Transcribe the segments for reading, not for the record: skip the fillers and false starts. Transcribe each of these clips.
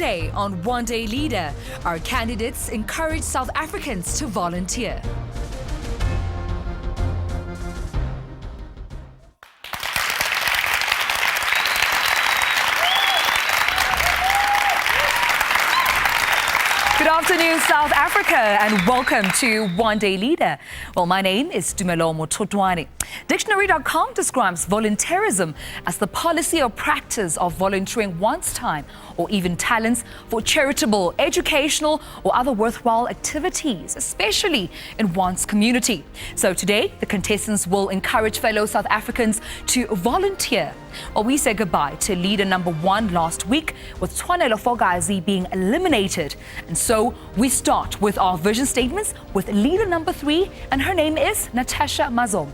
Today on One Day Leader, our candidates encourage South Africans to volunteer. Good afternoon, South Africa, and welcome to One Day Leader. Well, my name is Tumi Mothotoane. Dictionary.com describes volunteerism as the policy or practice of volunteering one's time or even talents for charitable, educational, or other worthwhile activities, especially in one's community. So today, the contestants will encourage fellow South Africans to volunteer. Well, we said goodbye to leader number 1 last week, with Tshwanelo Fokazi being eliminated. And so we start with our vision statements with leader number 3, and her name is Matasha Mazomba.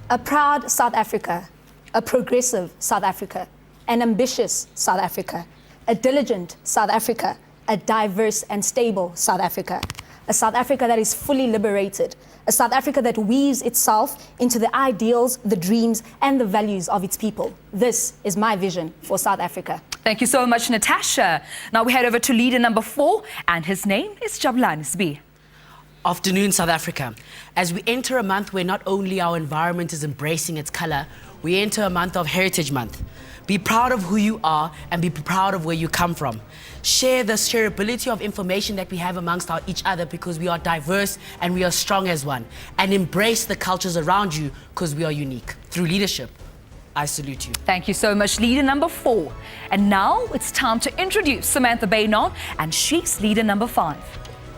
A proud South Africa, a progressive South Africa, an ambitious South Africa, a diligent South Africa, a diverse and stable South Africa, a South Africa that is fully liberated, a South Africa that weaves itself into the ideals, the dreams, and the values of its people. This is my vision for South Africa. Thank you so much, Natasha. Now we head over to leader number 4, and his name is Jabulani, Sibiya. Afternoon, South Africa. As we enter a month where not only our environment is embracing its color, we enter a month of Heritage Month. Be proud of who you are and be proud of where you come from. Share the shareability of information that we have amongst each other, because we are diverse and we are strong as one. And embrace the cultures around you, because we are unique. Through leadership, I salute you. Thank you so much, leader number 4. And now it's time to introduce Samantha Beynon, and she's leader number 5.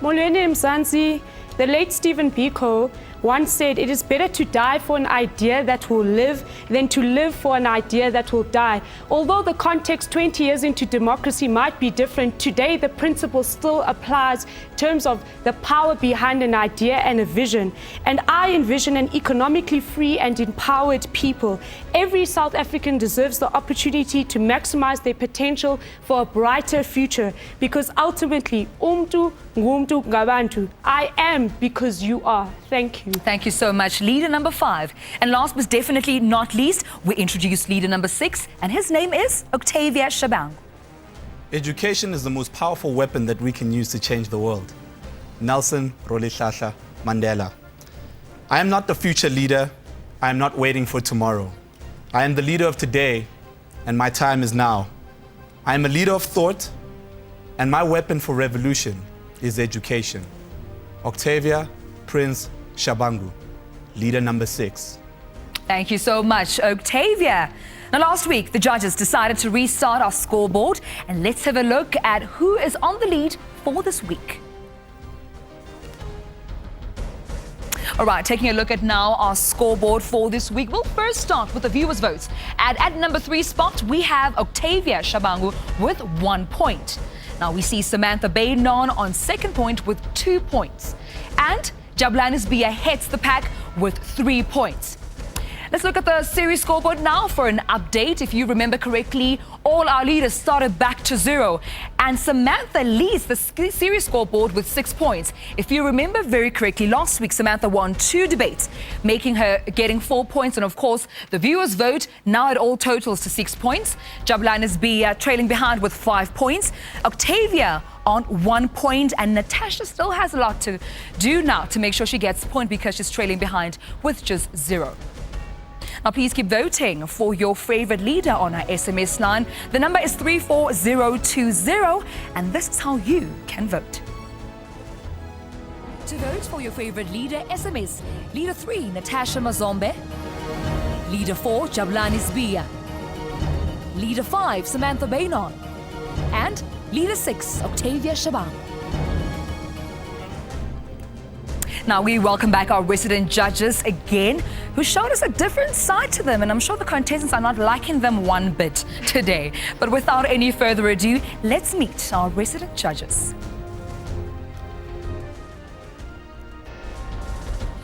Molweni Mzansi, the late Stephen Biko once said, "It is better to die for an idea that will live than to live for an idea that will die." Although the context 20 years into democracy might be different, today the principle still applies in terms of the power behind an idea and a vision. And I envision an economically free and empowered people. Every South African deserves the opportunity to maximize their potential for a brighter future, because ultimately, umtu ngumtu ngabantu. I am because you are. Thank you. Thank you so much, leader number 5. And last but definitely not least, we introduce leader number 6, and his name is Octavia Shabangu. Education is the most powerful weapon that we can use to change the world. Nelson Rolihlahla Mandela. I am not the future leader. I am not waiting for tomorrow. I am the leader of today, and my time is now. I am a leader of thought, and my weapon for revolution is education. Octavia Prince Shabangu, leader number 6. Thank you so much, Octavia. Now, last week, the judges decided to restart our scoreboard, and let's have a look at who is on the lead for this week. All right, taking a look at now our scoreboard for this week. We'll first start with the viewers' votes. At number 3 spot, we have Octavia Shabangu with 1 point. Now we see Samantha Beynon on 2nd point with 2 points. And Jabulani heads the pack with 3 points. Let's look at the series scoreboard now for an update. If you remember correctly, all our leaders started back to 0. And Samantha leads the series scoreboard with 6 points. If you remember very correctly, last week Samantha won 2 debates, making her getting 4 points. And of course, the viewers' vote, now it all totals to 6 points. Jabulani trailing behind with 5 points. Octavia on 1 point, and Natasha still has a lot to do now to make sure she gets a point, because she's trailing behind with just 0. Now, please keep voting for your favorite leader on our SMS line. The number is 34020, and this is how you can vote. To vote for your favorite leader, SMS leader 3, Natasha Mazomba; leader 4, Jabulani Sibiya; leader 5, Samantha Beynon; and leader 6, Octavia Shabangu. Now we welcome back our resident judges again, who showed us a different side to them, and I'm sure the contestants are not liking them one bit today. But without any further ado, let's meet our resident judges.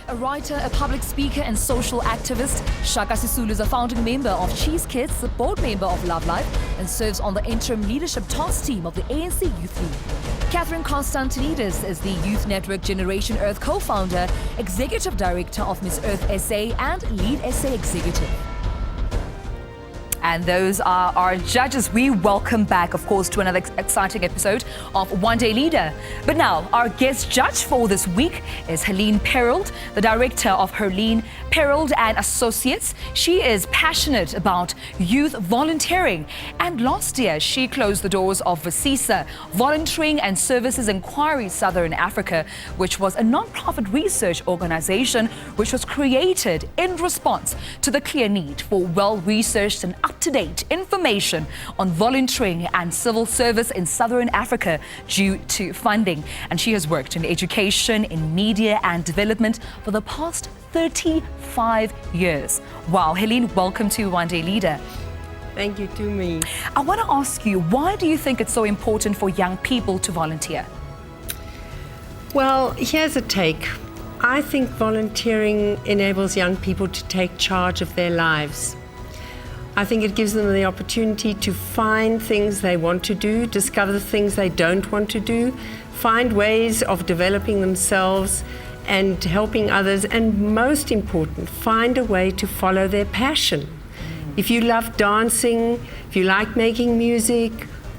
A writer, a public speaker and social activist, Shaka Sisulu is a founding member of Cheese Kids, a board member of Love Life, and serves on the interim leadership task team of the ANC Youth League. Catherine Constantinides is the Youth Network Generation Earth co-founder, executive director of Miss Earth SA and lead SA executive. And those are our judges. We welcome back, of course, to another exciting episode of One Day Leader. But now, our guest judge for this week is Helene Perold, the director of Helene Perold and Associates. She is passionate about youth volunteering. And last year, she closed the doors of VISISA, Volunteering and Services Inquiry Southern Africa, which was a non-profit research organization which was created in response to the clear need for well-researched and up-to-date information on volunteering and civil service in Southern Africa due to funding. And she has worked in education, in media and development for the past 35 years. Wow, Helene, welcome to One Day Leader. Thank you, Tumi. I want to ask you, why do you think it's so important for young people to volunteer? Well, here's a take. I think volunteering enables young people to take charge of their lives. I think it gives them the opportunity to find things they want to do, discover the things they don't want to do, find ways of developing themselves and helping others, and most important, find a way to follow their passion. If you love dancing, if you like making music,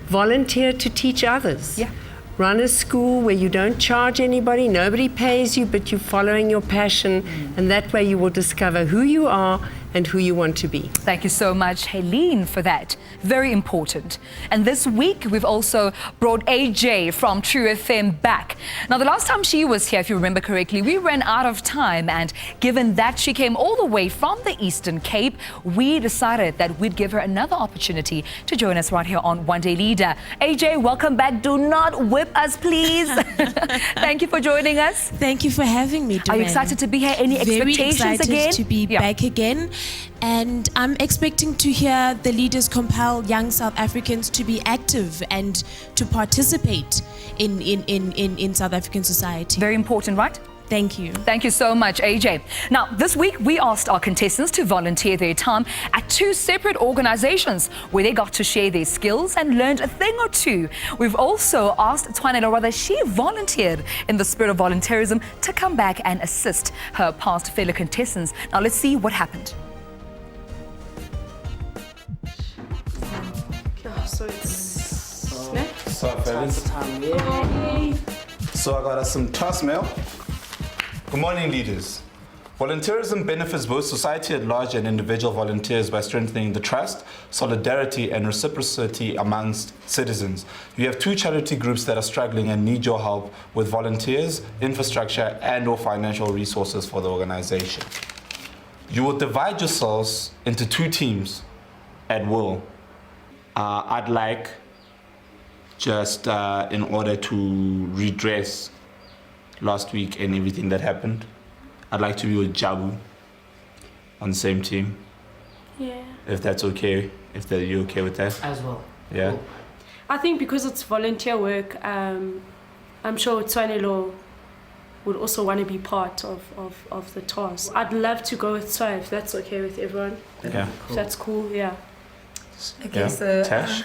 volunteer to teach others. Yeah. Run a school where you don't charge anybody, nobody pays you, but you're following your passion, and that way you will discover who you are and who you want to be. Thank you so much, Helene, for that. Very important. And this week, we've also brought AJ from True FM back. Now, the last time she was here, if you remember correctly, we ran out of time. And given that she came all the way from the Eastern Cape, we decided that we'd give her another opportunity to join us right here on One Day Leader. AJ, welcome back. Do not whip us, please. Thank you for joining us. Thank you for having me, Duane. Are you excited to be here? Any Very expectations excited again? to be back again. And I'm expecting to hear the leaders compel young South Africans to be active and to participate in South African society. Very important, right? Thank you. Thank you so much, AJ. Now, this week we asked our contestants to volunteer their time at two separate organizations where they got to share their skills and learned a thing or two. We've also asked Tshwanelo whether she volunteered in the spirit of volunteerism to come back and assist her past fellow contestants. Now, let's see what happened. So it's So, fellas. So I got us some toss mail. Good morning, leaders. Volunteerism benefits both society at large and individual volunteers by strengthening the trust, solidarity, and reciprocity amongst citizens. You have two charity groups that are struggling and need your help with volunteers, infrastructure, and/or financial resources for the organization. You will divide yourselves into two teams at will. I'd like, just in order to redress last week and everything that happened, I'd like to be with Jabu on the same team. yeah. If that's okay, if you're okay with that. As well. Yeah. Cool. I think because it's volunteer work, I'm sure Tshwanelo would also want to be part of the task. I'd love to go with Tshwa if that's okay with everyone. Yeah. If that's cool, yeah. Okay, Yeah. so Tash?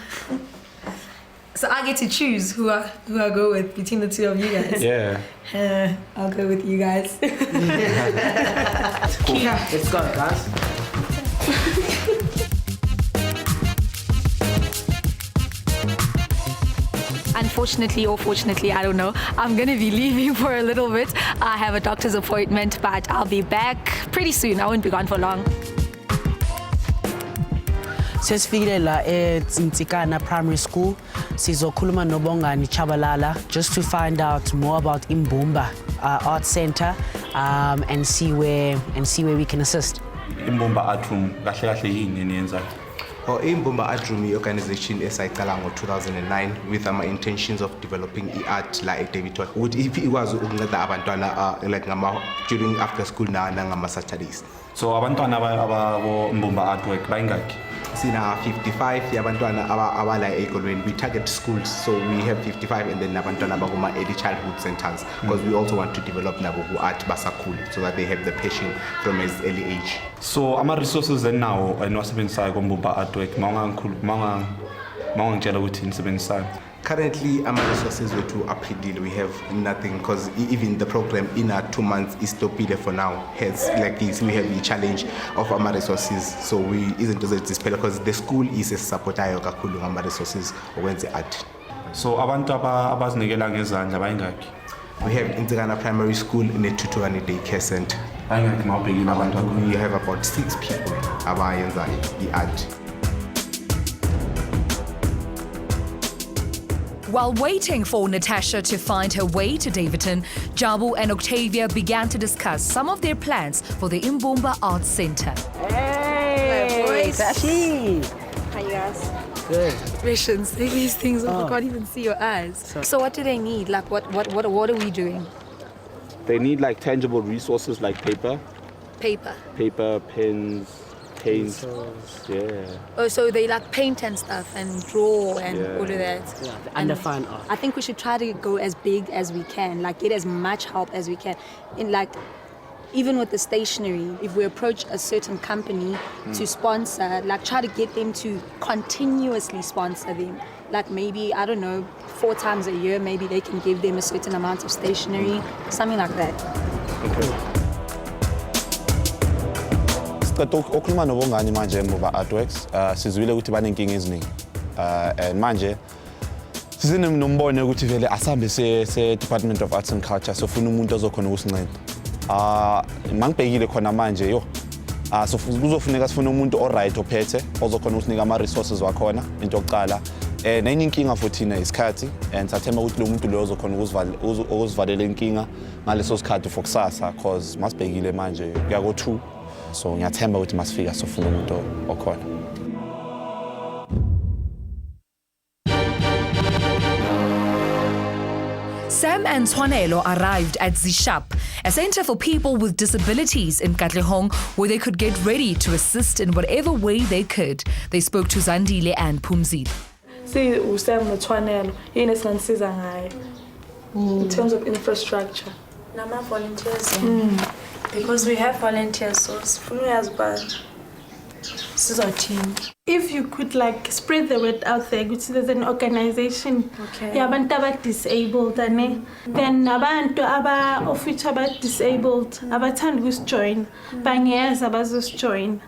so I get to choose who I go with between the two of you guys. Yeah. I'll go with you guys. Cool. Let's go, guys. Unfortunately or fortunately, I don't know, I'm going to be leaving for a little bit. I have a doctor's appointment, but I'll be back pretty soon. I won't be gone for long. Sesifikile la eTsikana Primary School. Sizokhuluma nobongani Chabalala just to find out more about Imbumba Art Center and see where we can assist. Imbumba Art Room, kahle kahle yini eniyenzayo? Imbumba Art Room i-organization esayicala ngo-2009 with intentions of developing art la eDavid ukuthi ikwazi ukunceda abantwana like during after school nangama-Saturdays. So abantwana ababo Imbumba Artwork bayingaki? Sina 55 yabantwana abala ekolweni. We target schools, so we have 55, and then abantwana bakuma early childhood centers because we also want to develop nabo who art basakhulu so that they have the passion from as early age. So ama-resources eniwasebenzisayo koMbumba Artwork mawungangitshela ukuthi nisebenzisayo? Currently, our resources were to update. We have nothing because even the program in 2 months is stopile for now. Hence, like this, we have the challenge of our resources. So we isn't just because the school is a supporter of our resources when they art. So abantu abazinikela ngezandla bayingakhi? We have Integana Primary School in a tutor and a daycare center. Bayingakhi mawubhekile abantu? We have about 6 people abayenza i-art. While waiting for Matasha to find her way to Davidton, Jabu and Octavia began to discuss some of their plans for the Imbumba Arts Center. Hey, Tashi. Hi, guys. Good. Expressions, say these things, I can't even see your eyes. So what do they need? Like, what are we doing? They need like tangible resources like paper, pens, paints. Yeah. Oh, so they like paint and stuff and draw and all of that. Yeah, under fine art. I think we should try to go as big as we can, like get as much help as we can. In like, even with the stationery, if we approach a certain company to sponsor, like try to get them to continuously sponsor them. Like maybe, I don't know, 4 times a year, maybe they can give them a certain amount of stationery, something like that. Okay. Okhuluma nobongani manje ngoba artworks sizwile ukuthi banenkinga eziningi and manje sizinombono ukuthi vele asambe se Department of Arts and Culture sofuna umuntu ozokhona ukusinceda mangibhekile khona manje yo so kuzofuneka sifune umuntu oright ophethe ozokhona ukusinika ama resources wakhona into yokuqala nenye inkinga for thina isikhathi and sathemba ukuthi lo muntu lo ozokhona ukuzivalela inkinga ngaleso sikhathi for kusasa because masibhekile manje kuya ko 2 so ngiyathemba ukuthi masifika sofuna umuntu okhona. Sam and Tshwanelo arrived at Zishap, a center for people with disabilities in Katlehong, where they could get ready to assist in whatever way they could. They spoke to Zandile and Pumzile. See, Sam and Tshwanelo, in terms of infrastructure. Nama volunteers. Because we have volunteers, so this is our team. If you could like spread the word out there, which there's an organization, yabantu disabled, then abantu of which about disabled, abathanda ukujoin, bangeza abazosjoin.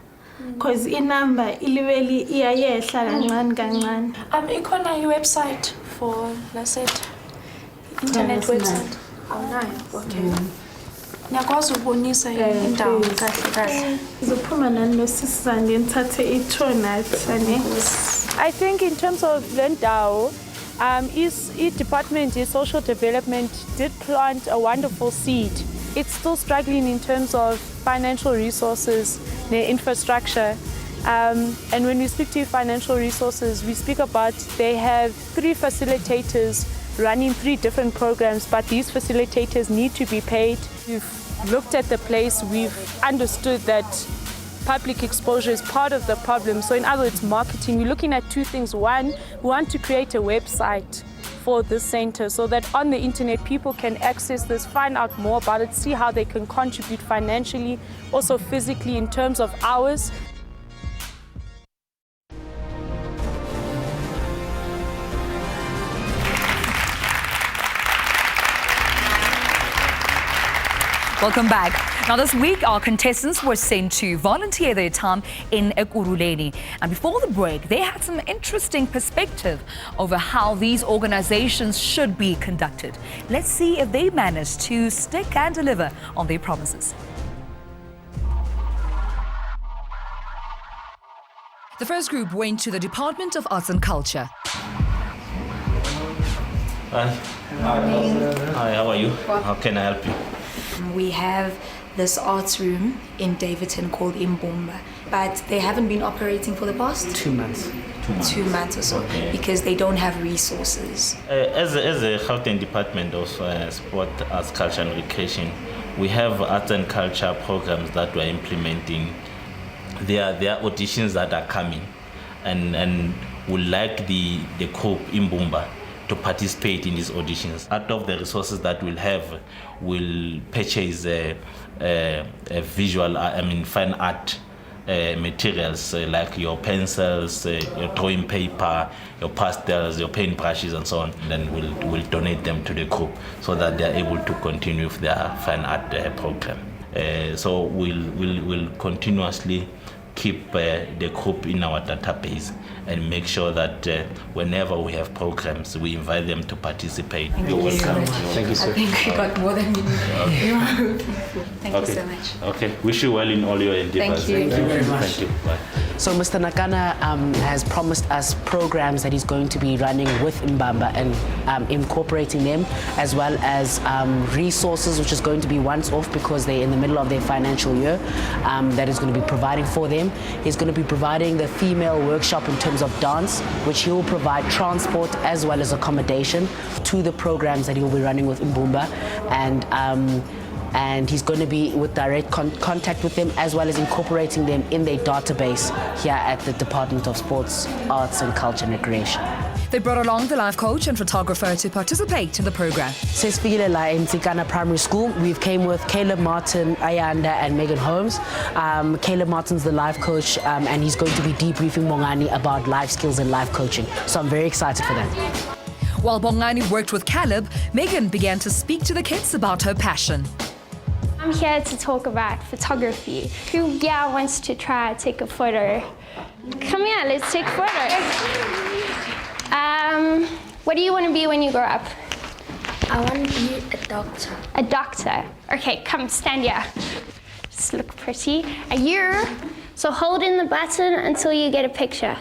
Because in number, iliveli iyayehla kancane. Ikhona website for, let's say, internet website. Okay. Nyakwazi ukubonisa indawo kahle. Uzophuma nalo sisizande ngithathe i-tour nathi. I think in terms of Lendau, Department of Social Development did plant a wonderful seed. It's still struggling in terms of financial resources, their infrastructure. And when we speak to financial resources, we speak about they have 3 facilitators running 3 different programs, but these facilitators need to be paid. We've looked at the place, we've understood that public exposure is part of the problem. So in other words, marketing, we're looking at 2 things. One, we want to create a website for this center so that on the internet people can access this, find out more about it, see how they can contribute financially, also physically in terms of hours. Welcome back. Now this week, our contestants were sent to volunteer their time in Ekurhuleni. And before the break, they had some interesting perspective over how these organizations should be conducted. Let's see if they managed to stick and deliver on their promises. The first group went to the Department of Arts and Culture. Hi. Hi, how are you? How can I help you? We have this arts room in Davidton called Imbumba, but they haven't been operating for the past 2 months. 2 months or so, because they don't have resources. As a Gauteng Department of Sport, Arts, Culture and Recreation, we have arts and culture programs that we're implementing. There are auditions that are coming, and would like the group Imbumba to participate in these auditions. Out of the resources that we'll have, we'll purchase a visual, fine art materials like your pencils, your drawing paper, your pastels, your paint brushes, and so on. And then we'll donate them to the group so that they are able to continue with their fine art program. So we'll continuously keep the group in our database and make sure that whenever we have programs, we invite them to participate. You're welcome. Thank you, sir. I think we got more than you needed. Thank you so much. Okay, wish you well in all your endeavors. Thank you. Thank you very much. Thank you. Bye. So Mr. Nakana has promised us programs that he's going to be running with Mbamba and incorporating them, as well as resources, which is going to be once off because they're in the middle of their financial year, that is going to be providing for them. He's going to be providing the female workshop in terms of dance, which he will provide transport as well as accommodation to the programs that he'll be running with Mbumba, and he's going to be with direct contact with them, as well as incorporating them in their database here at the Department of Sports, Arts and Culture and Recreation. They brought along the life coach and photographer to participate in the program. So Sibiya in Tsikana Primary School, we've came with Caleb Martin, Ayanda and Megan Holmes. Caleb Martin's the life coach, and he's going to be debriefing Bongani about life skills and life coaching. So I'm very excited for that. While Bongani worked with Caleb, Megan began to speak to the kids about her passion. I'm here to talk about photography. Who wants to try to take a photo? Come here, let's take photos. What do you want to be when you grow up? I want to be a doctor. A doctor. Okay, come stand here. Just look pretty. A year. So hold in the button until you get a picture.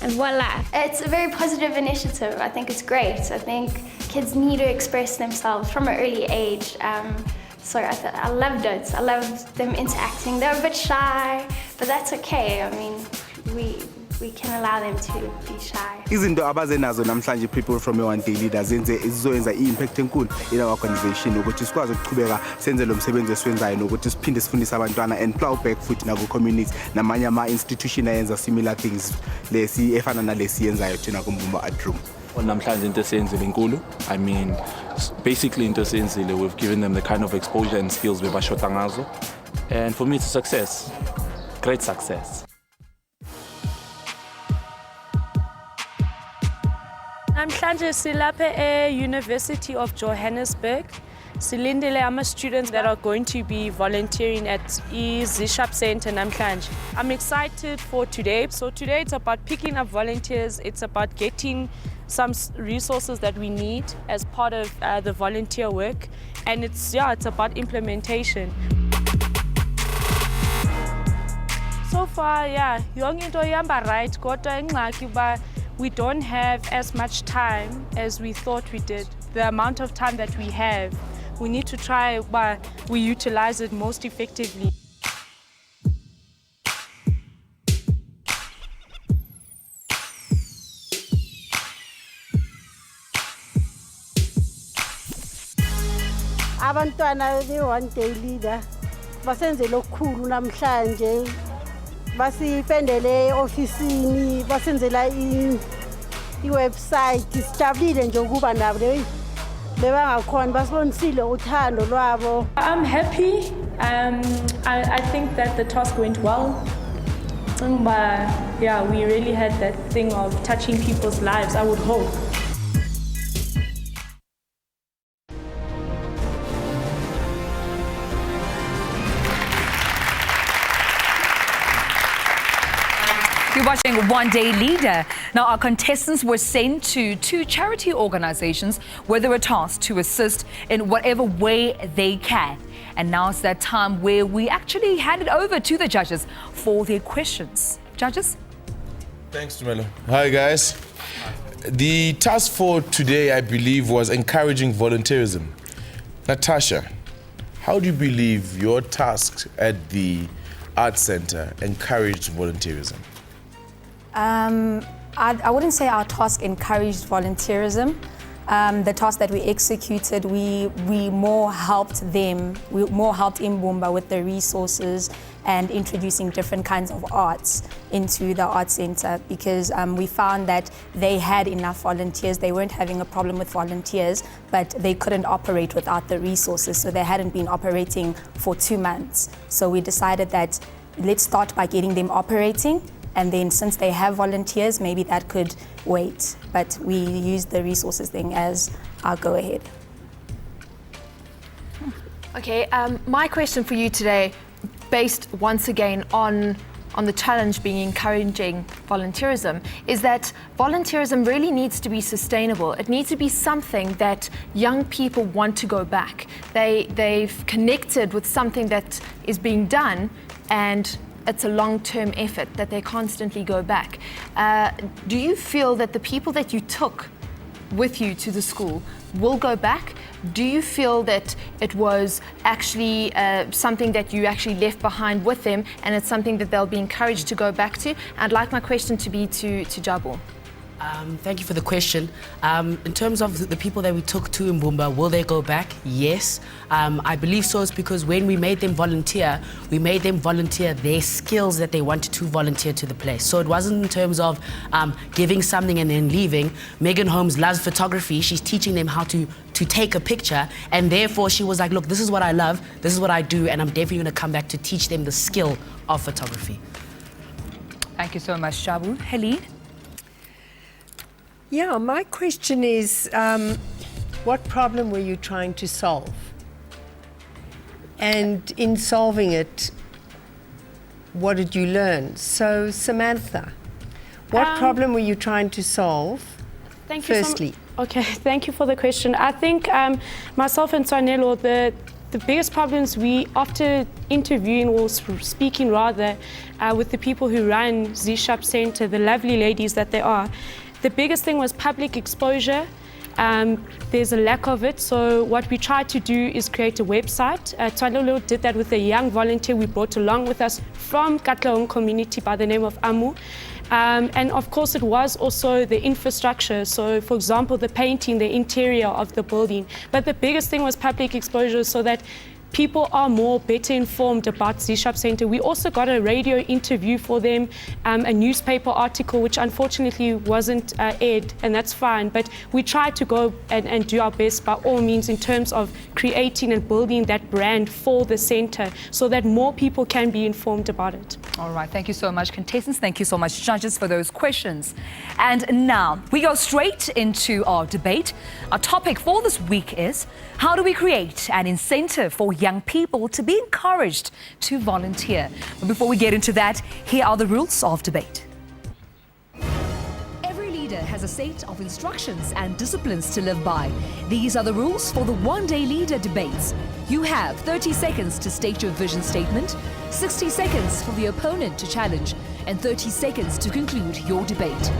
And voila. It's a very positive initiative. I think it's great. I think kids need to express themselves from an early age. So I loved it. I loved them interacting. They're a bit shy, but that's okay. I mean, we can allow them to be shy. Izinto abazenazo namhlanje people from your day leaders izoyenza impact enkulu in our organization ukuthi sikwazi ukuqhubeka senze lo msebenzi esiwenzayo nokuthi siphinde sifundise abantwana and plow back futhi nako communities namanye ama institution ayenza similar things lesi efana nalesi yenzayo thina kuMbumba Art Room. Namhlanje into esenzile inkulu. I mean, basically into esenzile, we've given them the kind of exposure and skills bebashota ngazo, and for me it's a success, great success. Namhlanje silapha University of Johannesburg. Silindele ama students that are going to be volunteering at Zishap Center namhlanje. I'm excited for today. So today it's about picking up volunteers. It's about getting some resources that we need as part of the volunteer work, and it's about implementation. So far, yonke into ihamba right, kodwa ingxaki ba we don't have as much time as we thought we did. The amount of time that we have, we need to try but we utilize it most effectively. Abantwana be-one day leader basenzele okukhulu namhlanje, basipendele ofisini, basenzela i-website. Sijabulile nje ukuba nabo bebangakhona, basibonisile uthando lwabo. I'm happy. I think that the task went well. We really had that thing of touching people's lives, I would hope. You're watching One Day Leader. Now, our contestants were sent to 2 charity organizations where they were tasked to assist in whatever way they can. And now it's that time where we actually hand it over to the judges for their questions. Judges? Thanks, Tshwanelo. Hi, guys. The task for today, I believe, was encouraging volunteerism. Natasha, how do you believe your task at the Arts Center encouraged volunteerism? I wouldn't say our task encouraged volunteerism. The task that we executed, we more helped them. We more helped Mbumba with the resources and introducing different kinds of arts into the Arts Center, because we found that they had enough volunteers. They weren't having a problem with volunteers, but they couldn't operate without the resources. So they hadn't been operating for 2 months. So we decided that let's start by getting them operating, and then since they have volunteers, maybe that could wait. But we use the resources thing as our go-ahead. Okay, my question for you today, based once again on the challenge being encouraging volunteerism, is that volunteerism really needs to be sustainable. It needs to be something that young people want to go back. They've connected with something that is being done, and it's a long-term effort that they constantly go back. Do you feel that the people that you took with you to the school will go back? Do you feel that it was actually something that you actually left behind with them, and it's something that they'll be encouraged to go back to? I'd like my question to be to Jabu. Thank you for the question. In terms of the people that we took to Mbumba, will they go back? Yes. I believe so. It's because when we made them volunteer their skills that they wanted to volunteer to the place. So it wasn't in terms of giving something and then leaving. Megan Holmes loves photography. She's teaching them how to take a picture, and therefore she was like, look, this is what I love, this is what I do, and I'm definitely going to come back to teach them the skill of photography. Thank you so much, Jabu. Helene? Yeah, my question is, what problem were you trying to solve? And in solving it, what did you learn? So, Samantha, what problem were you trying to solve? Thank you. Firstly. Okay, thank you for the question. I think myself and Tshwanelo, the biggest problems we, after interviewing or speaking rather with the people who run Z-Shop Center, the lovely ladies that they are, the biggest thing was public exposure. There's a lack of it, so what we tried to do is create a website. Tshwanelo did that with a young volunteer we brought along with us from Katlaong community by the name of Amu. And of course it was also the infrastructure, so for example the painting, the interior of the building. But the biggest thing was public exposure, so that people are better informed about Z-Shop Center. We also got a radio interview for them, a newspaper article which unfortunately wasn't aired, and that's fine, but we tried to go and do our best by all means in terms of creating and building that brand for the center so that more people can be informed about it. All right, thank you so much, contestants. Thank you so much, judges, for those questions. And now we go straight into our debate. Our topic for this week is, how do we create an incentive for young people to be encouraged to volunteer? But before we get into that, here are the rules of debate. Every leader has a set of instructions and disciplines to live by. These are the rules for the one-day leader debates. You have 30 seconds to state your vision statement, 60 seconds for the opponent to challenge, and 30 seconds to conclude your debate.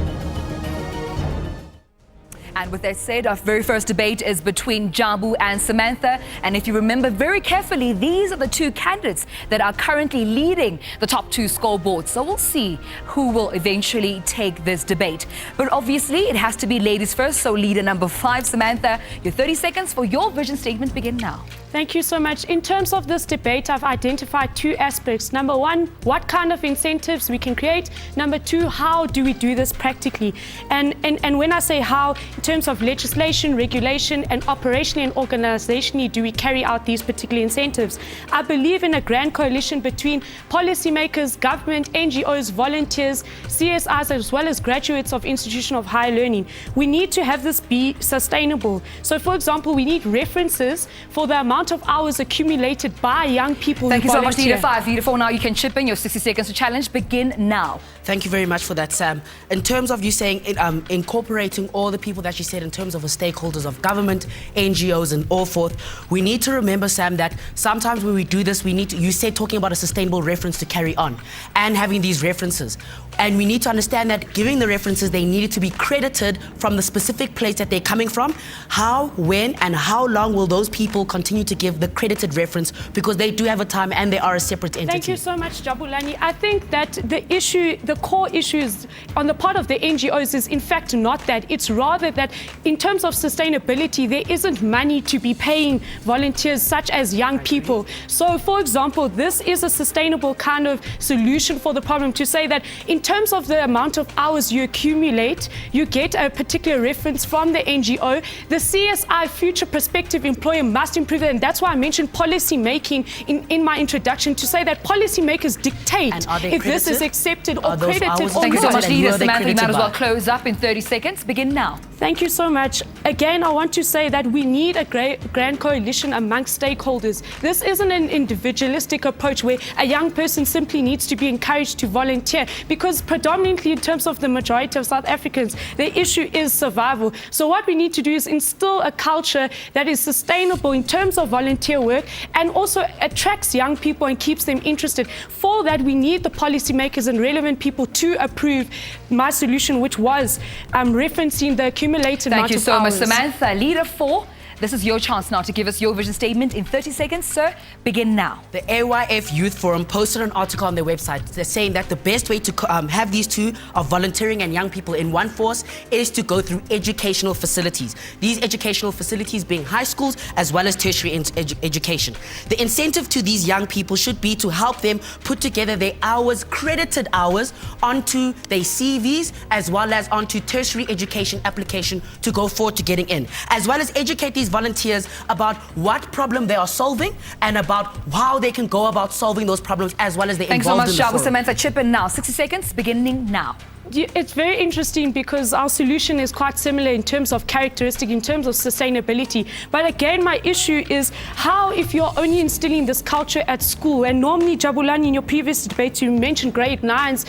And with that said, our very first debate is between Jabu and Samantha. And if you remember very carefully, these are the two candidates that are currently leading the top two scoreboards. So we'll see who will eventually take this debate. But obviously, it has to be ladies first. So leader number 5, Samantha, your 30 seconds for your vision statement begin now. Thank you so much. In terms of this debate, I've identified two aspects. Number one, what kind of incentives we can create. Number two, how do we do this practically? And when I say how, in terms of legislation, regulation, and operationally and organizationally do we carry out these particular incentives? I believe in a grand coalition between policymakers, government, NGOs, volunteers, CSIs, as well as graduates of institutions of higher learning. We need to have this be sustainable. So, for example, we need references for the amount of hours accumulated by young people. Thank you so much, volunteer. Leader 5. Leader 4, now you can chip in. Your 60 seconds to challenge begin now. Thank you very much for that, Sam. In terms of you saying incorporating all the people that you said in terms of the stakeholders of government, NGOs, and all forth, we need to remember, Sam, that sometimes when we do this, we need to, you said talking about a sustainable reference to carry on and having these references. And we need to understand that giving the references, they needed to be credited from the specific place that they're coming from. How, when, and how long will those people continue to give the credited reference, because they do have a time and they are a separate entity. Thank you so much, Jabulani. I think that the core issue is on the part of the NGOs is in fact not that. It's rather that that in terms of sustainability, there isn't money to be paying volunteers such as young people. So, for example, this is a sustainable kind of solution for the problem, to say that in terms of the amount of hours you accumulate, you get a particular reference from the NGO. The CSI Future Perspective Employer must improve it, and that's why I mentioned policy making in my introduction, to say that policymakers dictate if this is accepted or credited or not. Thank you so much, leaders. Samantha, you might as well close up in 30 seconds. Begin now. Thank you so much. Again, I want to say that we need a grand coalition amongst stakeholders. This isn't an individualistic approach where a young person simply needs to be encouraged to volunteer, because predominantly in terms of the majority of South Africans, the issue is survival. So what we need to do is instill a culture that is sustainable in terms of volunteer work and also attracts young people and keeps them interested. For that, we need the policymakers and relevant people to approve my solution, which was referencing the accumulated amount of hours. Thank you so much, Samantha. Leader 4, this is your chance now to give us your vision statement in 30 seconds. Sir, begin now. The AYF Youth Forum posted an article on their website. They're saying that the best way to have these two of volunteering and young people in one force is to go through educational facilities. These educational facilities being high schools as well as tertiary education. The incentive to these young people should be to help them put together their hours, credited hours, onto their CVs as well as onto tertiary education application to go forward to getting in, as well as educate these volunteers about what problem they are solving and about how they can go about solving those problems, as well as they involved in the forum. Thanks so much, Samantha. Chip in now. 60 seconds, beginning now. It's very interesting because our solution is quite similar in terms of characteristic, in terms of sustainability. But again, my issue is how, if you're only instilling this culture at school, and normally, Jabulani, in your previous debate, you mentioned grade 9s.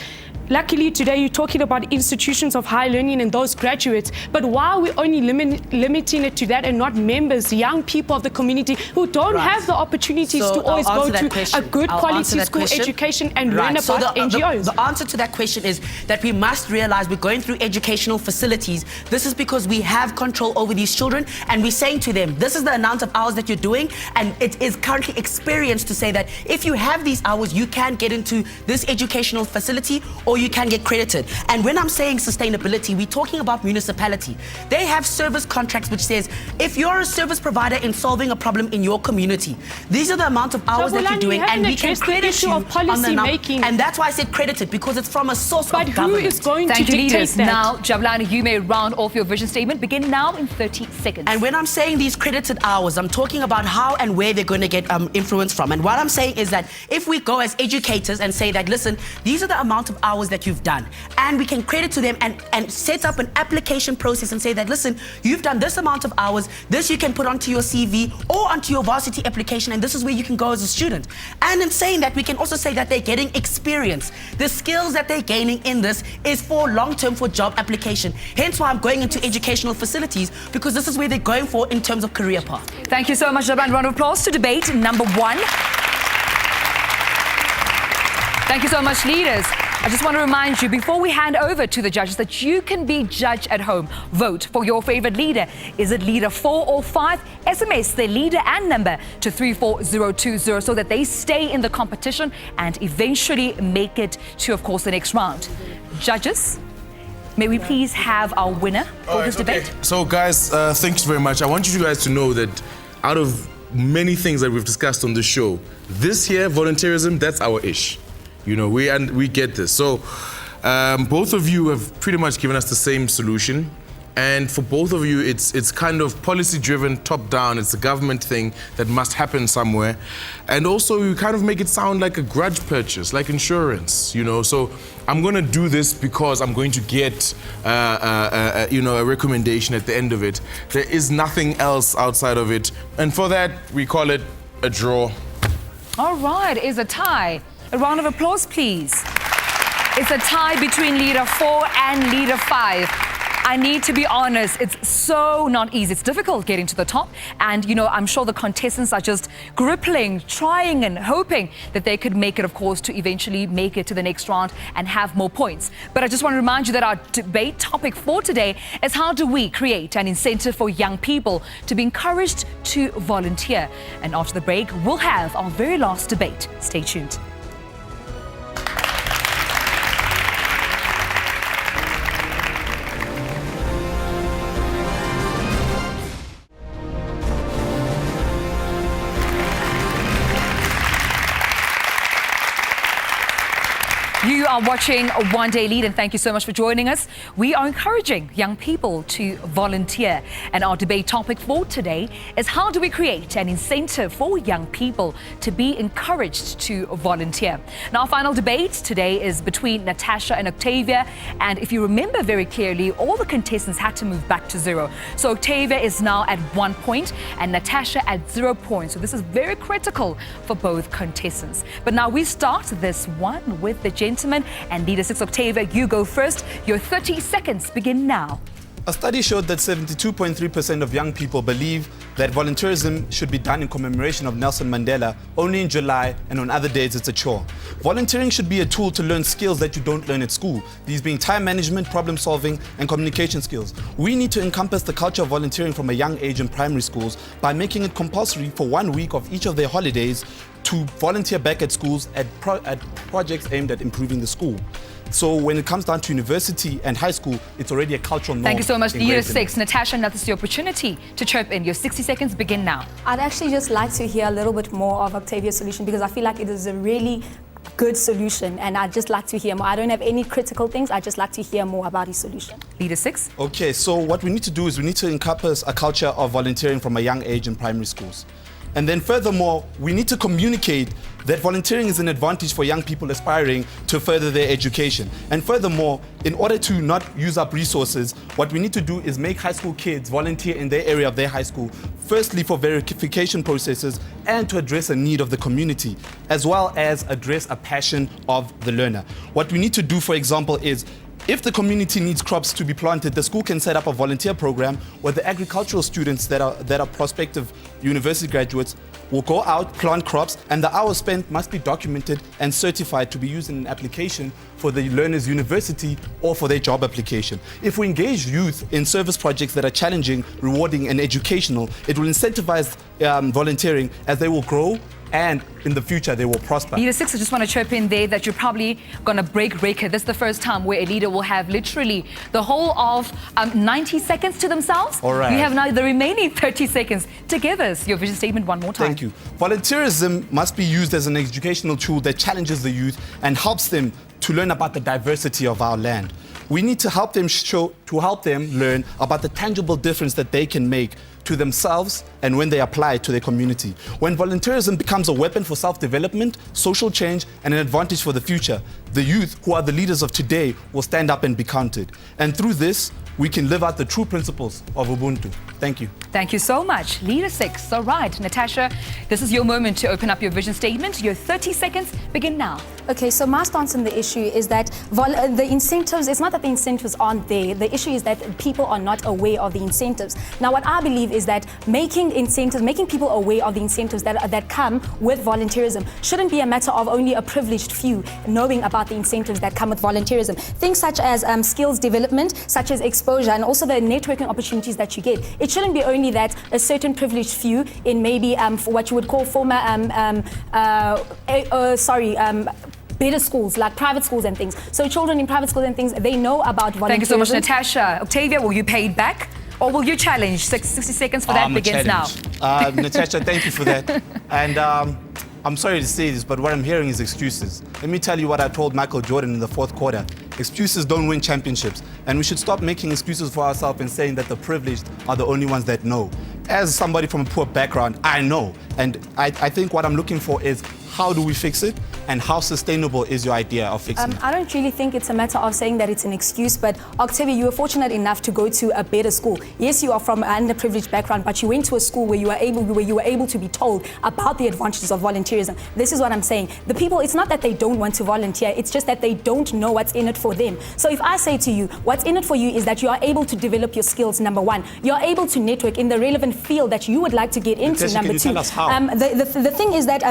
Luckily, today you're talking about institutions of higher learning and those graduates. But why are we only limiting it to that and not members, young people of the community who don't have the opportunities to always go to a good quality school education and learn about NGOs? The answer to that question is that we must realize we're going through educational facilities. This is because we have control over these children, and we're saying to them, this is the amount of hours that you're doing, and it is currently experienced to say that if you have these hours, you can get into this educational facility or you can get credited. And when I'm saying sustainability, we're talking about municipality. They have service contracts which says, if you're a service provider in solving a problem in your community, these are the amount of hours that you're doing, and we can credit you on the number. And that's why I said credited, because it's from a source of government. But who is going to dictate that? Now, Jabulani, you may round off your vision statement. Begin now in 30 seconds. And when I'm saying these credited hours, I'm talking about how and where they're going to get influence from. And what I'm saying is that if we go as educators and say that, listen, these are the amount of hours that you've done, and we can credit to them and set up an application process and say that, listen, you've done this amount of hours, this you can put onto your CV or onto your varsity application, and this is where you can go as a student. And in saying that, we can also say that they're getting experience. The skills that they're gaining in this is for long-term, for job application. Hence why I'm going into educational facilities, because this is where they're going for in terms of career path. Thank you so much, Jabulani. Round of applause to debate number 1. Thank you so much, leaders. I just want to remind you, before we hand over to the judges, that you can be judge at home. Vote for your favorite leader. Is it leader 4 or 5? SMS their leader and number to 34020 so that they stay in the competition and eventually make it to, of course, the next round. Judges, may we please have our winner for this debate? So, guys, thanks very much. I want you guys to know that out of many things that we've discussed on the show, this year, volunteerism, that's our ish. You know, we get this. So both of you have pretty much given us the same solution. And for both of you, it's kind of policy-driven, top-down. It's a government thing that must happen somewhere. And also, you kind of make it sound like a grudge purchase, like insurance, you know. So I'm going to do this because I'm going to get, you know, a recommendation at the end of it. There is nothing else outside of it. And for that, we call it a draw. All right, it's a tie. A round of applause, please. It's a tie between leader 4 and leader 5. I need to be honest, it's so not easy. It's difficult getting to the top. And, you know, I'm sure the contestants are just gripping, trying and hoping that they could make it, of course, to eventually make it to the next round and have more points. But I just want to remind you that our debate topic for today is how do we create an incentive for young people to be encouraged to volunteer. And after the break, we'll have our very last debate. Stay tuned. now watching One Day Lead, and thank you so much for joining us. We are encouraging young people to volunteer, and our debate topic for today is how do we create an incentive for young people to be encouraged to volunteer. Now, our final debate today is between Matasha and Octavia, and if you remember very clearly, all the contestants had to move back to 0. So Octavia is now at 1 point and Matasha at 0 points. So this is very critical for both contestants. But now we start this one with the gentleman, and leader 6, Octavia, you go first. Your 30 seconds begin now. A study showed that 72.3% of young people believe that volunteerism should be done in commemoration of Nelson Mandela only in July, and on other days it's a chore. Volunteering should be a tool to learn skills that you don't learn at school, these being time management, problem solving and communication skills. We need to encompass the culture of volunteering from a young age in primary schools by making it compulsory for 1 week of each of their holidays to volunteer back at schools at projects aimed at improving the school. So when it comes down to university and high school, it's already a cultural norm. Thank you so much, leader 6. Natasha, now this is your opportunity to chirp in. Your 60 seconds begin now. I'd actually just like to hear a little bit more of Octavia's solution, because I feel like it is a really good solution, and I'd just like to hear more. I don't have any critical things. I'd just like to hear more about his solution. Leader 6. Okay, so what we need to do is we need to encompass a culture of volunteering from a young age in primary schools. And then furthermore, we need to communicate that volunteering is an advantage for young people aspiring to further their education. And furthermore, in order to not use up resources, what we need to do is make high school kids volunteer in their area of their high school, firstly for verification processes and to address a need of the community, as well as address a passion of the learner. What we need to do, for example, is if the community needs crops to be planted, the school can set up a volunteer program where the agricultural students that are prospective university graduates will go out, plant crops, and the hours spent must be documented and certified to be used in an application for the learner's university or for their job application. If we engage youth in service projects that are challenging, rewarding, and educational, it will incentivize volunteering as they will grow, and in the future they will prosper. Leader 6, I just want to chirp in there that you're probably going to break record. This is the first time where a leader will have literally the whole of 90 seconds to themselves. All right. You have now the remaining 30 seconds to give us your vision statement one more time. Thank you. Volunteerism must be used as an educational tool that challenges the youth and helps them to learn about the diversity of our land. We need to help them learn about the tangible difference that they can make to themselves and when they apply it to their community. When volunteerism becomes a weapon for self-development, social change, and an advantage for the future, the youth, who are the leaders of today, will stand up and be counted. And through this, we can live out the true principles of Ubuntu. Thank you. Thank you so much. Leader 6. All right, Natasha, this is your moment to open up your vision statement. Your 30 seconds begin now. Okay, so my stance on the issue is that the incentives, it's not that the incentives aren't there. The issue is that people are not aware of the incentives. Now, what I believe is that making people aware of the incentives that come with volunteerism shouldn't be a matter of only a privileged few knowing about the incentives that come with volunteerism. Things such as skills development, such as exposure, and also the networking opportunities that you get. It shouldn't be only that a certain privileged few in maybe what you would call former better schools, like private schools and things. So children in private schools and things, they know about volunteerism. Thank you so much, Natasha. Octavia, will you pay it back? Or will you challenge? 60 seconds for that begins now. Natasha, thank you for that. And I'm sorry to say this, but what I'm hearing is excuses. Let me tell you what I told Michael Jordan in the 4th quarter. Excuses don't win championships. And we should stop making excuses for ourselves and saying that the privileged are the only ones that know. As somebody from a poor background, I know. And I think what I'm looking for is how do we fix it? And how sustainable is your idea of fixing it? I don't really think it's a matter of saying that it's an excuse, but Octavia, you were fortunate enough to go to a better school. Yes, you are from an underprivileged background, but you went to a school where you were able to be told about the advantages of volunteerism. This is what I'm saying. The people, it's not that they don't want to volunteer, it's just that they don't know what's in it for them. So if I say to you, what's in it for you is that you are able to develop your skills, number one. You're able to network in the relevant field that you would like to get into, number two. Tell us how? The thing is that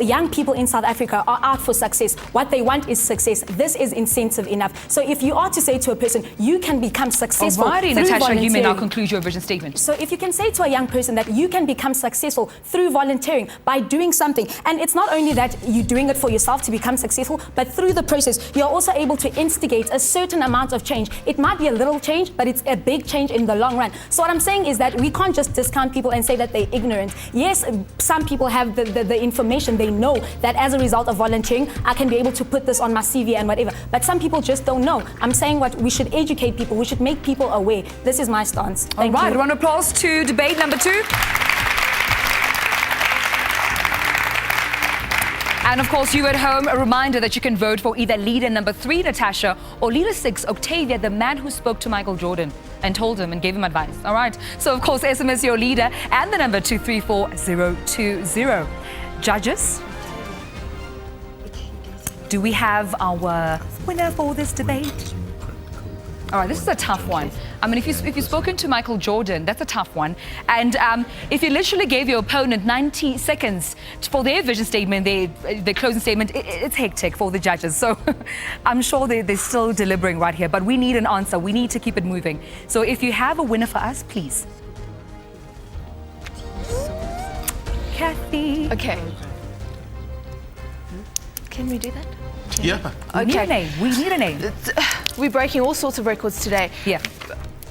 young people in South Africa are out for success. What they want is success. This is incentive enough. So if you are to say to a person, you can become successful Alrighty, through Natasha, volunteering. you may now conclude your vision statement. So if you can say to a young person that you can become successful through volunteering by doing something, and it's not only that you're doing it for yourself to become successful, but through the process, you're also able to instigate a certain amount of change. It might be a little change, but it's a big change in the long run. So what I'm saying is that we can't just discount people and say that they're ignorant. Yes, some people have the information. They know that as a result of of volunteering, I can be able to put this on my CV and whatever. But some people just don't know. I'm saying what we should educate people. We should make people aware. This is my stance. Thank you. All right, round of applause to debate number 2. And of course, you at home, a reminder that you can vote for either leader number 3, Matasha, or leader 6, Octavia, the man who spoke to Michael Jordan and told him and gave him advice. All right. So of course, SMS your leader and the number 234020. Judges, do we have our winner for this debate? All right, this is a tough one. I mean, if you've spoken to Michael Jordan, that's a tough one. And if you literally gave your opponent 90 seconds for their vision statement, their closing statement, it's hectic for the judges. So I'm sure they're still deliberating right here. But we need an answer. We need to keep it moving. So if you have a winner for us, please. Kathy. Okay. Can we do that? Yeah. We need a name. We need a name. We're breaking all sorts of records today. Yeah.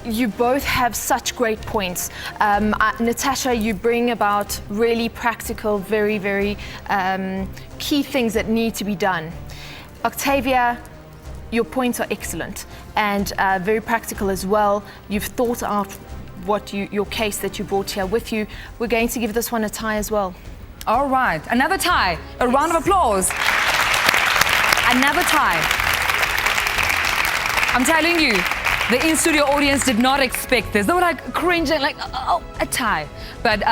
You both have such great points. Natasha, you bring about really practical, very, very key things that need to be done. Octavia, your points are excellent and very practical as well. You've thought out what your case that you brought here with you. We're going to give this one a tie as well. All right, another tie. A round of applause. Another tie. I'm telling you, the in-studio audience did not expect this. They were like cringing, like, oh, a tie. But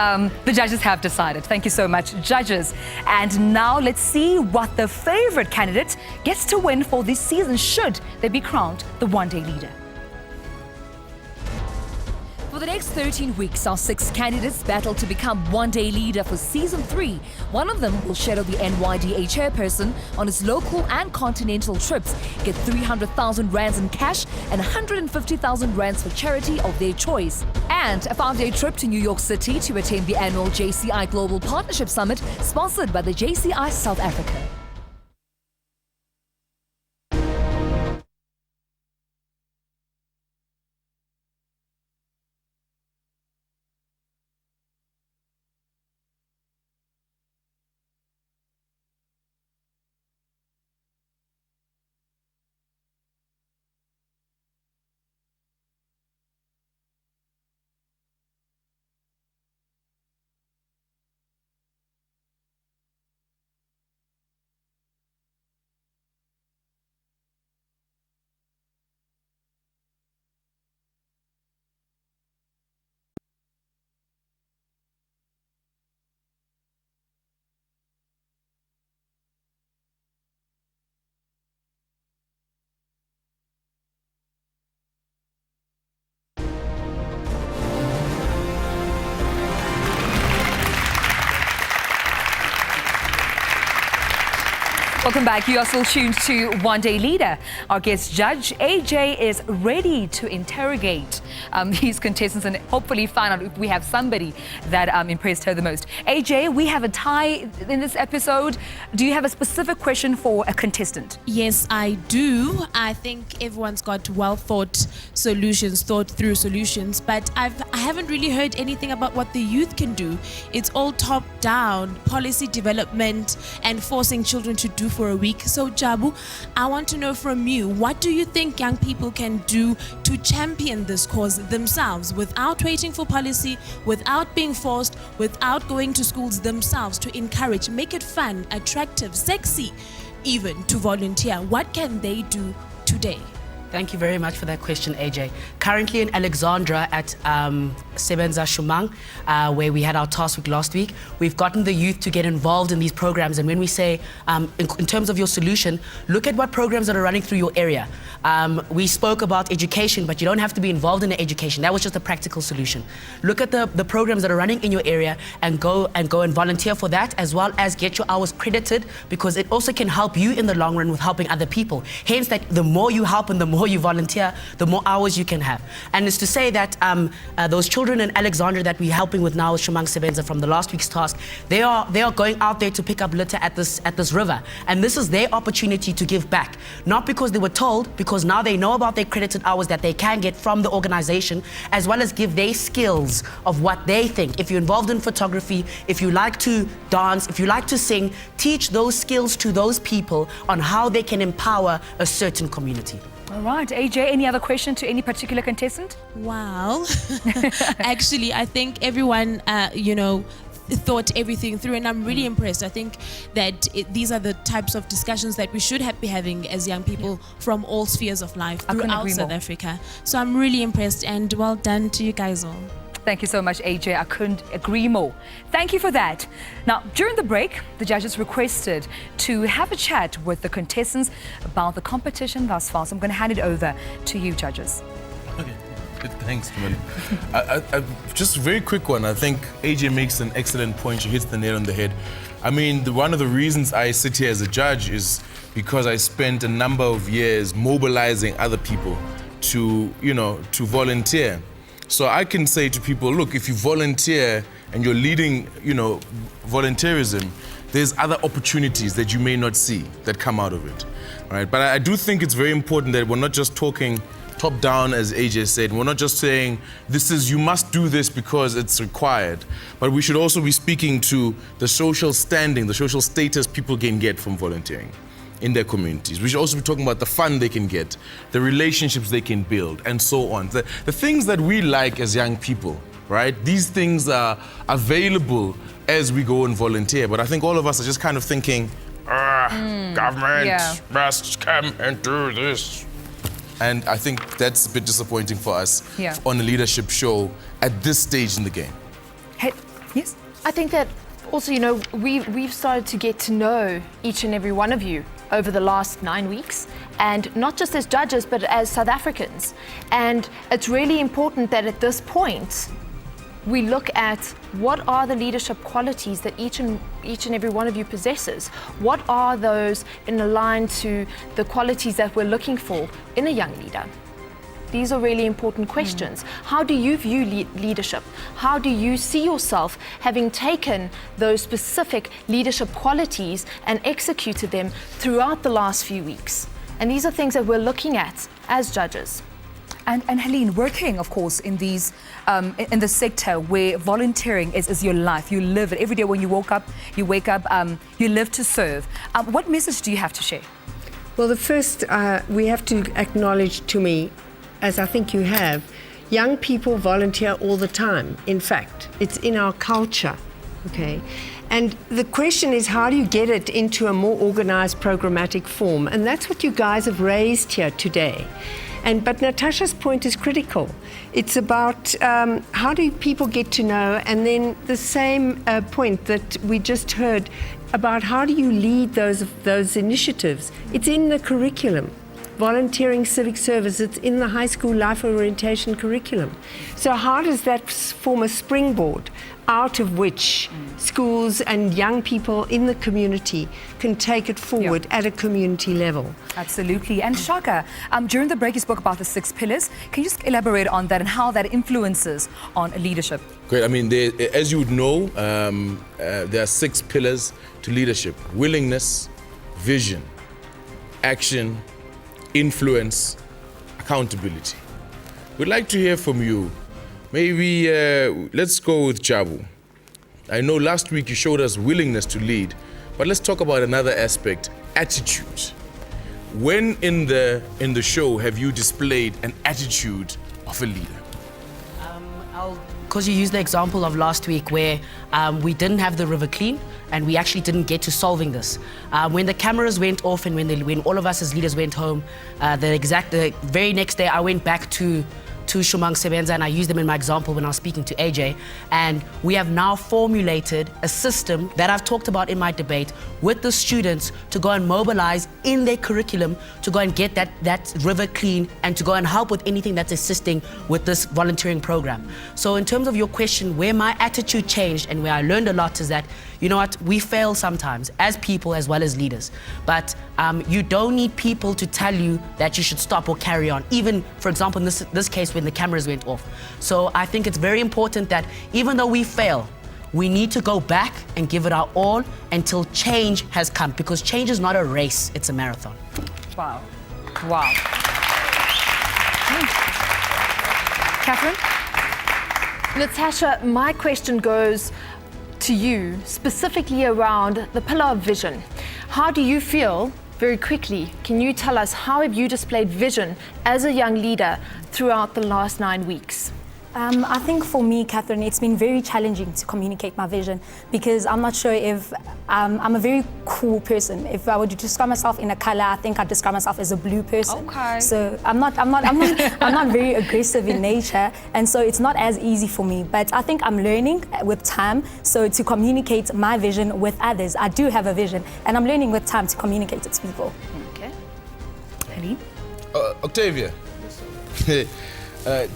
the judges have decided. Thank you so much, judges. And now let's see what the favorite candidate gets to win for this season, should they be crowned the one-day leader. For the next 13 weeks, our 6 candidates battle to become one-day leader for Season 3. One of them will shadow the NYDA chairperson on his local and continental trips, get 300,000 rands in cash and 150,000 rands for charity of their choice. And a 5-day trip to New York City to attend the annual JCI Global Partnership Summit, sponsored by the JCI South Africa. Welcome back. You are still tuned to One Day Leader. Our guest judge, AJ, is ready to interrogate these contestants and hopefully find out if we have somebody that impressed her the most. AJ, we have a tie in this episode. Do you have a specific question for a contestant? Yes, I do. I think everyone's got well thought through solutions, but I haven't really heard anything about what the youth can do. It's all top down, policy development and forcing children to do for a week. So Jabu, I want to know from you, what do you think young people can do to champion this cause themselves without waiting for policy, without being forced, without going to schools themselves, to encourage, make it fun, attractive, sexy, even to volunteer? What can they do today? Thank you very much for that question, AJ. Currently in Alexandra at Sebenza Shumang, where we had our task week last week, we've gotten the youth to get involved in these programs. And when we say, in terms of your solution, look at what programs that are running through your area. We spoke about education, but you don't have to be involved in the education. That was just a practical solution. Look at the programs that are running in your area and go and volunteer for that, as well as get your hours credited, because it also can help you in the long run with helping other people. Hence, that the more you help and the more you volunteer, the more hours you can have. And it's to say that those children children in Alexandria that we're helping with now with Shomang Sebenza from the last week's task, they are going out there to pick up litter at this river. And this is their opportunity to give back. Not because they were told, because now they know about their credited hours that they can get from the organization, as well as give their skills of what they think. If you're involved in photography, if you like to dance, if you like to sing, teach those skills to those people on how they can empower a certain community. All right, AJ, any other question to any particular contestant? Wow. Actually, I think everyone, thought everything through, and I'm really impressed. I think that these are the types of discussions that we should be having as young people from all spheres of life throughout South Africa. So I'm really impressed, and well done to you guys all. Thank you so much, AJ. I couldn't agree more. Thank you for that. Now, during the break, the judges requested to have a chat with the contestants about the competition thus far. So I'm going to hand it over to you, judges. Okay. Thanks, Tshwanelo. Just a very quick one. I think AJ makes an excellent point. She hits the nail on the head. I mean, one of the reasons I sit here as a judge is because I spent a number of years mobilizing other people to volunteer. So I can say to people, look, if you volunteer and you're leading, volunteerism, there's other opportunities that you may not see that come out of it, right? But I do think it's very important that we're not just talking top down, as AJ said. We're not just saying, you must do this because it's required, but we should also be speaking to the social standing, the social status people can get from volunteering in their communities. We should also be talking about the fun they can get, the relationships they can build, and so on. The things that we like as young people, right? These things are available as we go and volunteer. But I think all of us are just kind of thinking, government must come and do this. And I think that's a bit disappointing for us on a leadership show at this stage in the game. Hey, yes? I think that also, we've started to get to know each and every one of you over the last 9 weeks, and not just as judges, but as South Africans. And it's really important that at this point, we look at what are the leadership qualities that each and every one of you possesses. What are those in line to the qualities that we're looking for in a young leader? These are really important questions. How do you view leadership? How do you see yourself having taken those specific leadership qualities and executed them throughout the last few weeks? And these are things that we're looking at as judges. And Helene, working, of course, in these in the sector where volunteering is your life. You live it every day. When you wake up, you live to serve. What message do you have to share? Well, the first, we have to acknowledge, Tumi, as I think you have, young people volunteer all the time. In fact, it's in our culture, okay? And the question is, how do you get it into a more organized, programmatic form? And that's what you guys have raised here today. But Natasha's point is critical. It's about how do people get to know, and then the same point that we just heard about how do you lead those initiatives. It's in the curriculum. Volunteering civic service, it's in the high school life orientation curriculum. So how does that form a springboard out of which schools and young people in the community can take it forward at a community level? Absolutely. And Shaka, during the break you spoke about the 6 pillars. Can you just elaborate on that and how that influences on leadership? Great. I mean, as you would know, there are 6 pillars to leadership: willingness, vision, action, influence, accountability. We'd like to hear from you. Maybe let's go with Jabu. I know last week you showed us willingness to lead, but let's talk about another aspect, attitude. When in the show have you displayed an attitude of a leader? Because you used the example of last week where we didn't have the river clean and we actually didn't get to solving this. When the cameras went off and when all of us as leaders went home, the very next day I went back to Shomang Sebenza, and I used them in my example when I was speaking to AJ. And we have now formulated a system that I've talked about in my debate with the students to go and mobilize in their curriculum to go and get that river clean and to go and help with anything that's assisting with this volunteering program. So in terms of your question, where my attitude changed and where I learned a lot is that, you know what, we fail sometimes as people as well as leaders. But you don't need people to tell you that you should stop or carry on. Even, for example, in this case, when and the cameras went off. So I think it's very important that even though we fail, we need to go back and give it our all until change has come, because change is not a race, it's a marathon. Wow. Wow. Catherine? Natasha, my question goes to you specifically around the pillar of vision. How do you feel, very quickly, can you tell us how have you displayed vision as a young leader throughout the last 9 weeks? I think for me, Catherine, it's been very challenging to communicate my vision because I'm not sure if I'm a very cool person. If I were to describe myself in a color, I think I'd describe myself as a blue person. Okay. So I'm not very aggressive in nature, and so it's not as easy for me. But I think I'm learning with time. So to communicate my vision with others, I do have a vision, and I'm learning with time to communicate it to people. Okay. Phali? Octavia.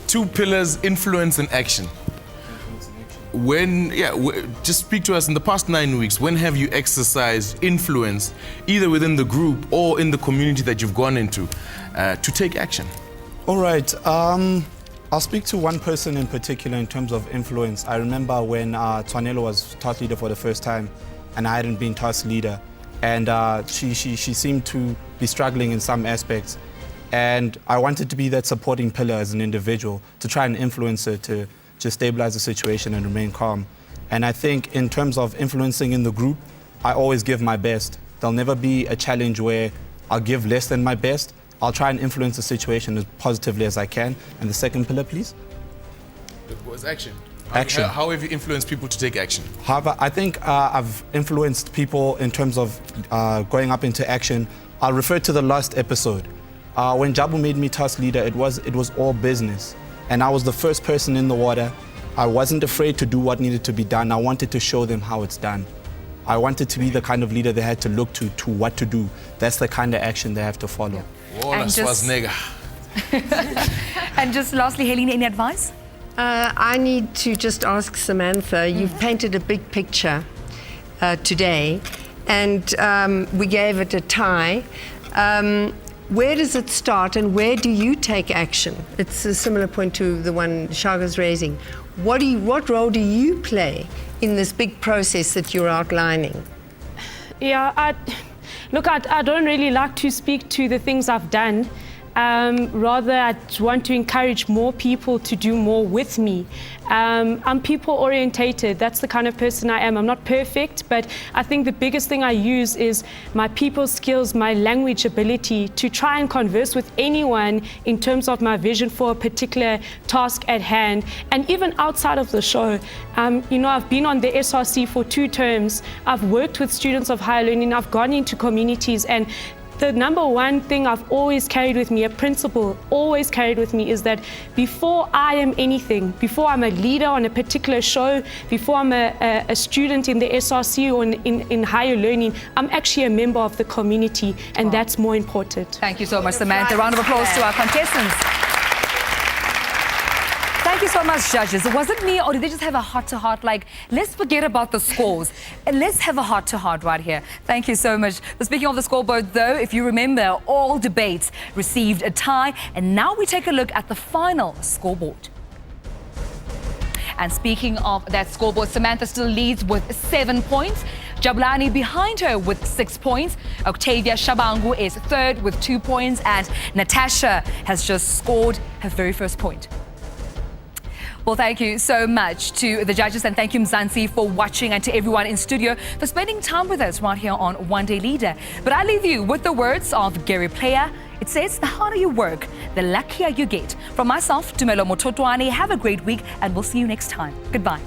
Two pillars, influence and action. Just speak to us in the past 9 weeks. When have you exercised influence, either within the group or in the community that you've gone into, to take action? All right. I'll speak to one person in particular in terms of influence. I remember when Tshwanelo was task leader for the first time, and I hadn't been task leader, and she seemed to be struggling in some aspects. And I wanted to be that supporting pillar as an individual to try and influence her to just stabilize the situation and remain calm. And I think in terms of influencing in the group, I always give my best. There'll never be a challenge where I'll give less than my best. I'll try and influence the situation as positively as I can. And the second pillar, please? It was action. Action. How have you influenced people to take action? However, I think I've influenced people in terms of going up into action. I'll refer to the last episode. When Jabu made me task leader, it was all business. And I was the first person in the water. I wasn't afraid to do what needed to be done. I wanted to show them how it's done. I wanted to be the kind of leader they had to look to what to do. That's the kind of action they have to follow. And just lastly, Helene, any advice? I need to just ask Samantha, you've painted a big picture today, and we gave it a tie. Where does it start and where do you take action? It's a similar point to the one Shaga's raising. What role do you play in this big process that you're outlining? Yeah, I don't really like to speak to the things I've done. Rather, I want to encourage more people to do more with me. I'm people-orientated. That's the kind of person I am. I'm not perfect, but I think the biggest thing I use is my people skills, my language ability to try and converse with anyone in terms of my vision for a particular task at hand. And even outside of the show, I've been on the SRC for 2 terms. I've worked with students of higher learning. I've gone into communities, and the number one thing I've always carried with me, a principle always carried with me, is that before I am anything, before I'm a leader on a particular show, before I'm a student in the SRC or in higher learning, I'm actually a member of the community, and that's more important. Thank you so much, Samantha. A round of applause to our contestants. Thank you so much, judges. Was it me, or did they just have a heart-to-heart? Like, let's forget about the scores and let's have a heart-to-heart right here. Thank you so much. But speaking of the scoreboard, though, if you remember, all debates received a tie, and now we take a look at the final scoreboard. And speaking of that scoreboard, Samantha still leads with 7 points. Jabulani behind her with 6 points. Octavia Shabangu is third with 2 points, and Matasha has just scored her very first point. Well, thank you so much to the judges, and thank you, Mzansi, for watching, and to everyone in studio for spending time with us right here on One Day Leader. But I leave you with the words of Gary Player. It says, the harder you work, the luckier you get. From myself, Tumi Mothotoane, have a great week, and we'll see you next time. Goodbye.